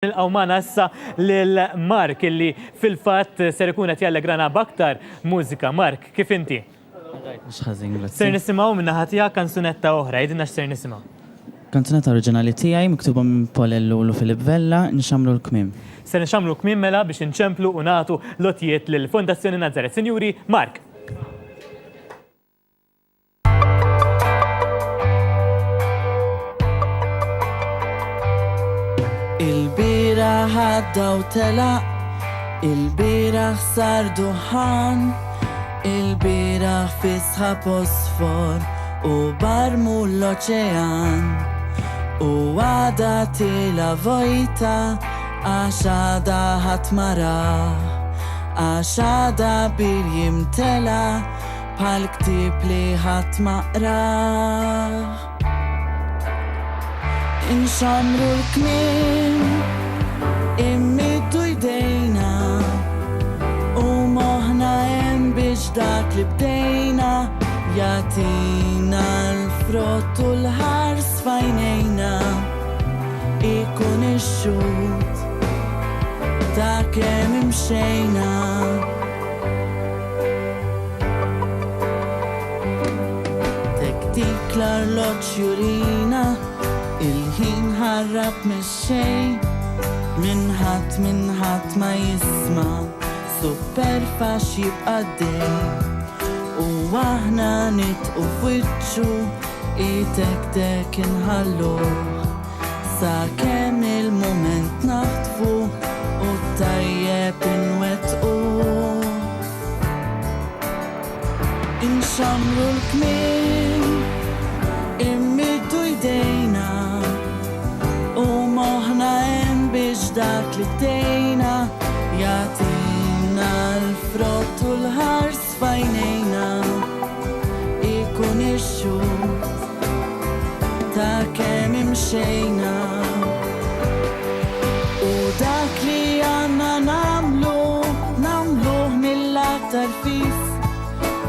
Il-qawmana issa lil-Mark illi fil-fatt ser ikun qed jallegrana b'aktar mużika. Mark, kif inti? Mhux ħażin, grazzi. Ser nisimgħu min-naħa tiegħek kanzunetta oħra, jgħidilna x'ser nisimgħu. Kanzunetta oriġinali tiegħi miktuba minn Portelli u Filip Vella, Inxammru il-Kmiem. Ser Inxammru il-Kmiem mela biex inċemplu u nagħtu lotjiet lill-Fondazzjoni Nazareth. Sinjuri, Mark. Il-bira ħadda u telaq, il-bira ħsar duħan, il-bira fisħa posfor u barmu l-oċean. U għada tila vojta, għaxada ħatmara, għaxada bil jimtela, pal ktib li ħatmaqra. Inxammru il-Kmiem, immiddu jdejna, u moħna hemm biex dak li bdejna, jatina l-frott u l-ħars fajnejna, ikun ix-xut ta' kemm imxejna. Tek l-arloġġ jurina, il-ħin ħarrab mis-xejn, minħadd ma jisma, superfax jibqa' dej. U aħna nitqu f'wiċċu, itek inħalluh, sakemm il-mument naħtfu u tajjeb inwettqu. Inxammru il-Kmiem, immiddu jdejna, u moħna hemm biex dak li bdejna, jatina l-frott u l-ħars fajnejna, ikun ix-xut ta' kemm imxejna. U dak li għandna nagħmluh mill-aktar fis,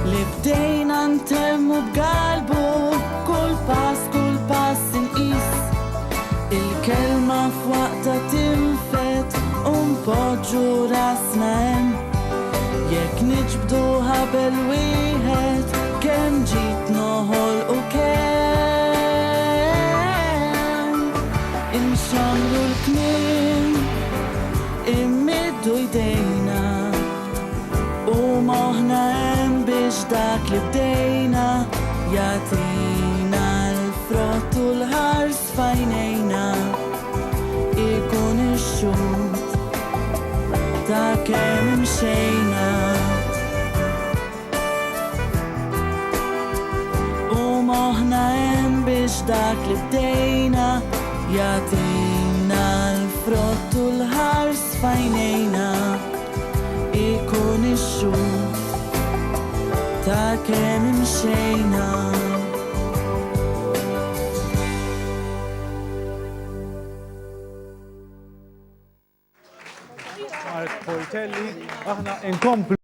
li bdejna ntemmu b'galbu, kull pass inqis, il-kelma f'waqta tinfet u npoġġu rasna hemm, jekk niġbduha bil-wieħed kemm ġid noħolqu kemm. Inxammru il-Kmiem, immiddu jdejna, u moħna hemm biex dak li bdejna, jatina l-frott u l-ħars fajnejna, ikun ix-xut ta' kemm imxejna. U moħna hemm biex dak li bdejna, jatina l-frott u l-ħars fajnejna, ikun ix-xut ta' kemm imxejna. Portelli, aħna inkomplu